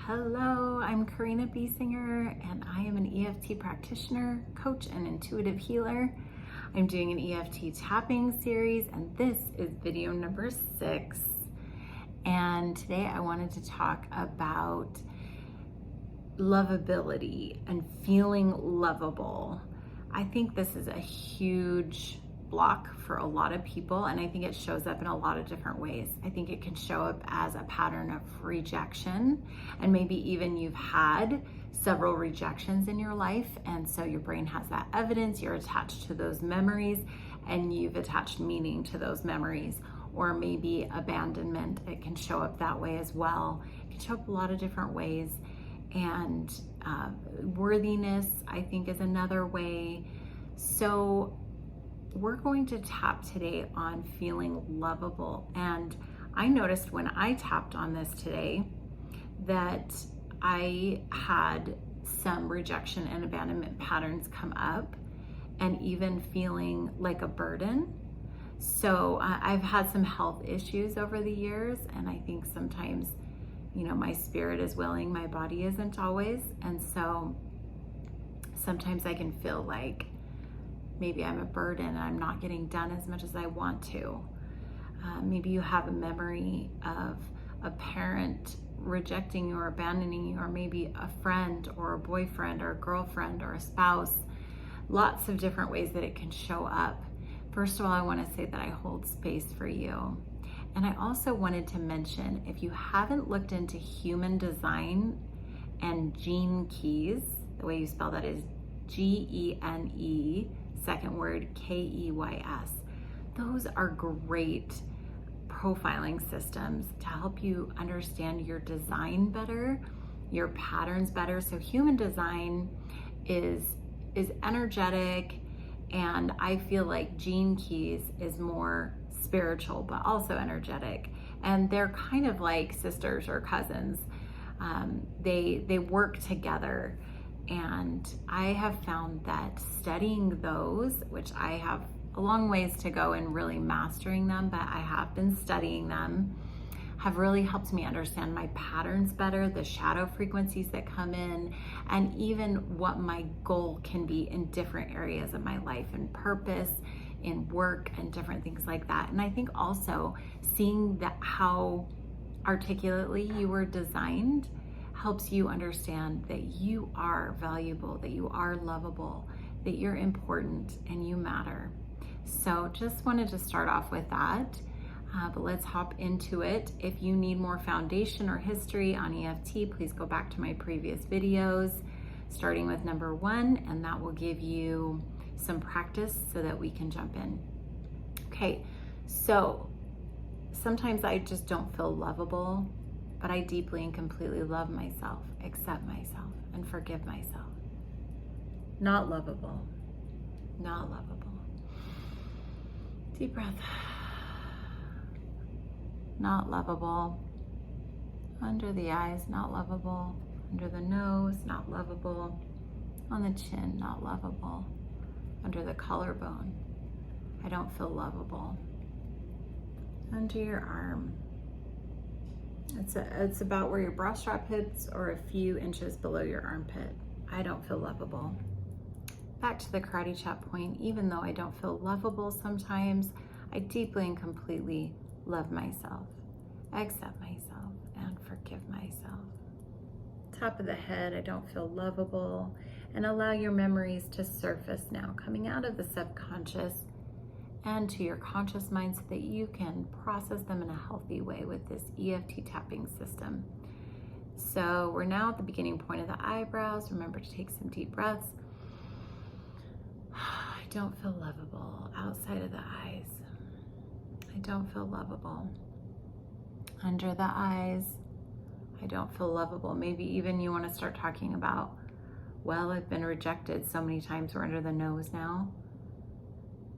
Hello, I'm Karina Biesinger, and I am an EFT practitioner, coach, and intuitive healer. I'm doing an EFT tapping series, and this is video number 6. And today I wanted to talk about lovability and feeling lovable. I think this is a huge block for a lot of people, and I think it shows up in a lot of different ways. I think it can show up as a pattern of rejection, and maybe even you've had several rejections in your life, and so your brain has that evidence, you're attached to those memories, and you've attached meaning to those memories. Or maybe abandonment, it can show up that way as well. It can show up a lot of different ways. And worthiness, I think, is another way. So we're going to tap today on feeling lovable. And I noticed when I tapped on this today that I had some rejection and abandonment patterns come up, and even feeling like a burden. So I've had some health issues over the years, and I think sometimes, my spirit is willing, my body isn't always. And so sometimes I can feel like maybe I'm a burden and I'm not getting done as much as I want to. Maybe you have a memory of a parent rejecting you or abandoning you, or maybe a friend or a boyfriend or a girlfriend or a spouse. Lots of different ways that it can show up. First of all, I want to say that I hold space for you. And I also wanted to mention, if you haven't looked into human design and gene keys, the way you spell that is Gene, second word Keys. Those are great profiling systems to help you understand your design better, your patterns better. So human design is energetic, and I feel like gene keys is more spiritual, but also energetic. And they're kind of like sisters or cousins. They work together. And I have found that studying those, which I have a long ways to go in really mastering them, but I have been studying them, have really helped me understand my patterns better, the shadow frequencies that come in, and even what my goal can be in different areas of my life and purpose, in work, and different things like that. And I think also seeing that how articulately you were designed helps you understand that you are valuable, that you are lovable, that you're important, and you matter. So just wanted to start off with that. But let's hop into it. If you need more foundation or history on EFT, please go back to my previous videos, starting with number 1, and that will give you some practice so that we can jump in. Okay, so sometimes I just don't feel lovable, but I deeply and completely love myself, accept myself, and forgive myself. Not lovable, not lovable. Deep breath. Not lovable. Under the eyes, not lovable. Under the nose, not lovable. On the chin, not lovable. Under the collarbone, I don't feel lovable. Under your arm, it's about where your bra strap hits or a few inches below your armpit. I don't feel lovable. Back to the karate chop point, even though I don't feel lovable sometimes, I deeply and completely love myself, accept myself, and forgive myself. Top of the head, I don't feel lovable. And allow your memories to surface now, coming out of the subconscious and to your conscious mind, so that you can process them in a healthy way with this EFT tapping system. So we're now at the beginning point of the eyebrows. Remember to take some deep breaths. I don't feel lovable outside of the eyes. I don't feel lovable. Under the eyes, I don't feel lovable. Maybe even you want to start talking about, well, I've been rejected so many times. We're under the nose now,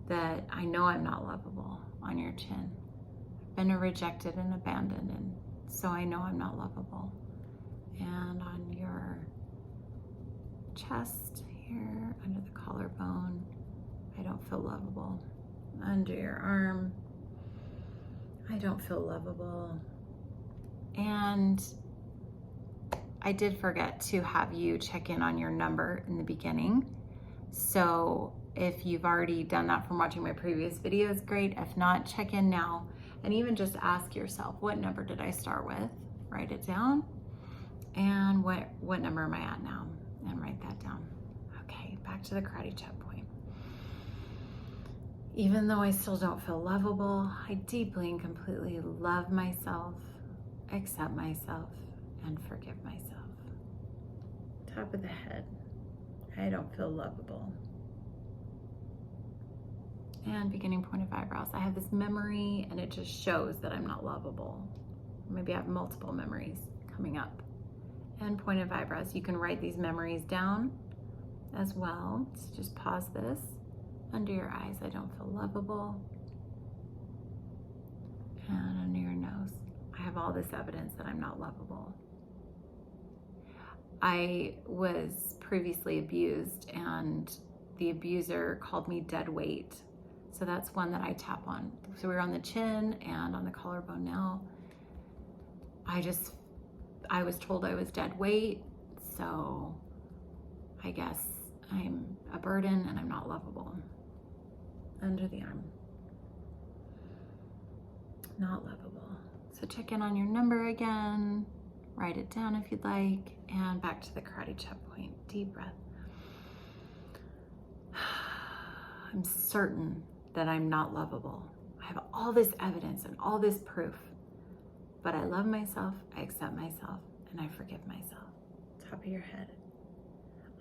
that I know I'm not lovable. On your chin, I've been rejected and abandoned, and so I know I'm not lovable. And on your chest here, under the collarbone, I don't feel lovable. Under your arm, I don't feel lovable. And I did forget to have you check in on your number in the beginning. So if you've already done that from watching my previous videos, great. If not, check in now and even just ask yourself, what number did I start with? Write it down. And what number am I at now? And write that down. Okay, back to the karate chop point. Even though I still don't feel lovable, I deeply and completely love myself, accept myself, and forgive myself. Top of the head. I don't feel lovable. And beginning point of eyebrows. I have this memory and it just shows that I'm not lovable. Maybe I have multiple memories coming up. And point of eyebrows. You can write these memories down as well. So just pause this. Under your eyes, I don't feel lovable. And under your nose, I have all this evidence that I'm not lovable. I was previously abused and the abuser called me dead weight. So that's one that I tap on. So we're on the chin and on the collarbone now. I was told I was dead weight. So I guess I'm a burden and I'm not lovable. Under the arm. Not lovable. So check in on your number again. Write it down if you'd like. And back to the karate chop point. Deep breath. I'm certain that I'm not lovable. I have all this evidence and all this proof. But I love myself, I accept myself, and I forgive myself. Top of your head.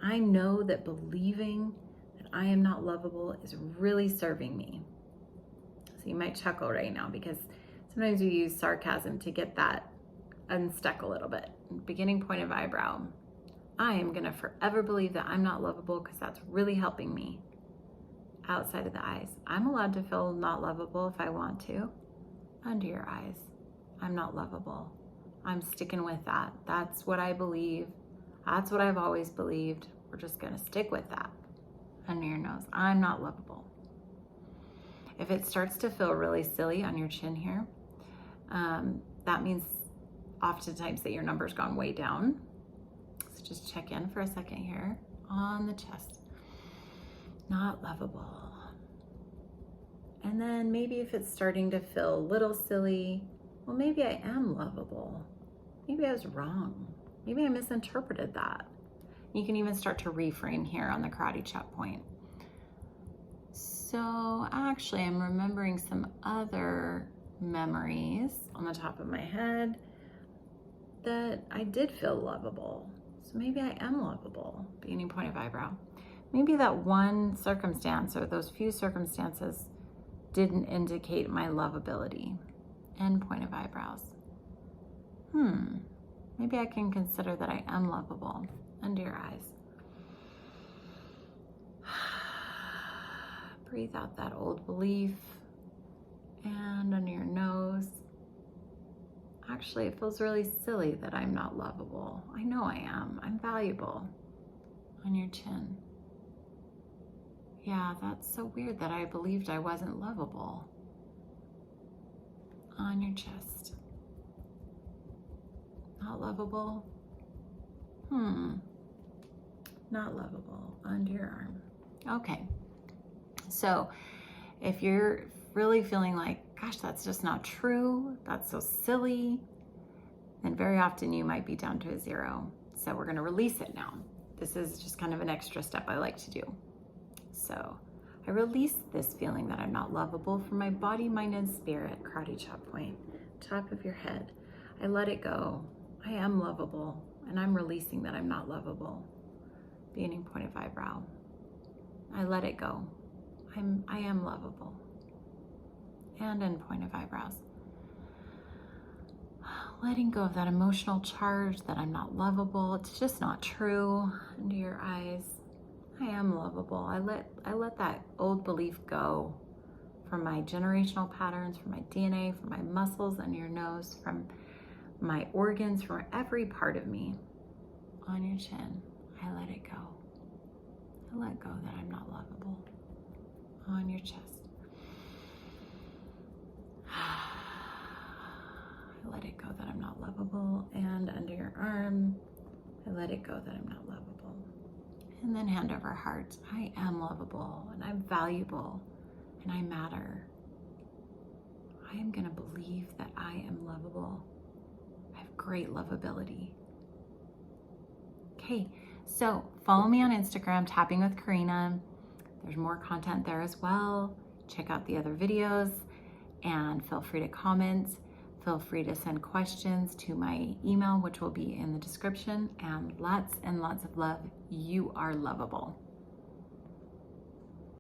I know that believing that I am not lovable is really serving me. So you might chuckle right now because sometimes we use sarcasm to get that unstuck a little bit. Beginning point of eyebrow. I am gonna forever believe that I'm not lovable because that's really helping me. Outside of the eyes. I'm allowed to feel not lovable if I want to. Under your eyes. I'm not lovable. I'm sticking with that. That's what I believe. That's what I've always believed. We're just gonna stick with that. Under your nose. I'm not lovable. If it starts to feel really silly on your chin here, that means oftentimes that your number's gone way down. So just check in for a second here on the chest. Not lovable. And then maybe if it's starting to feel a little silly, well, maybe I am lovable. Maybe I was wrong. Maybe I misinterpreted that. You can even start to reframe here on the karate chop point. So actually, I'm remembering some other memories on the top of my head that I did feel lovable. So maybe I am lovable. Beginning point of eyebrow. Maybe that one circumstance or those few circumstances didn't indicate my lovability. End point of eyebrows. Maybe I can consider that I am lovable. Under your eyes. Breathe out that old belief. And under your nose. Actually, it feels really silly that I'm not lovable. I know I am. I'm valuable. On your chin. Yeah, that's so weird that I believed I wasn't lovable. On your chest. Not lovable. Not lovable. Under your arm. Okay. So if you're really feeling like, gosh, that's just not true, that's so silly, then very often you might be down to a 0. So we're going to release it now. This is just kind of an extra step I like to do. So I release this feeling that I'm not lovable from my body, mind, and spirit. Karate chop point. Top of your head. I let it go. I am lovable, and I'm releasing that I'm not lovable. Beginning point of eyebrow. I let it go. I am lovable. And end point of eyebrows. Letting go of that emotional charge that I'm not lovable. It's just not true. Under your eyes. I am lovable. I let that old belief go from my generational patterns, from my DNA, from my muscles under your nose, from my organs, from every part of me. On your chin, I let it go. I let go that I'm not lovable. On your chest. I let it go that I'm not lovable. And under your arm, let it go that I'm not lovable. And then hand over heart. I am lovable and I'm valuable and I matter. I am going to believe that I am lovable. I have great lovability. Okay, so follow me on Instagram, Tapping with Karina. There's more content there as well. Check out the other videos and feel free to comment. Feel free to send questions to my email, which will be in the description. And lots of love. You are lovable.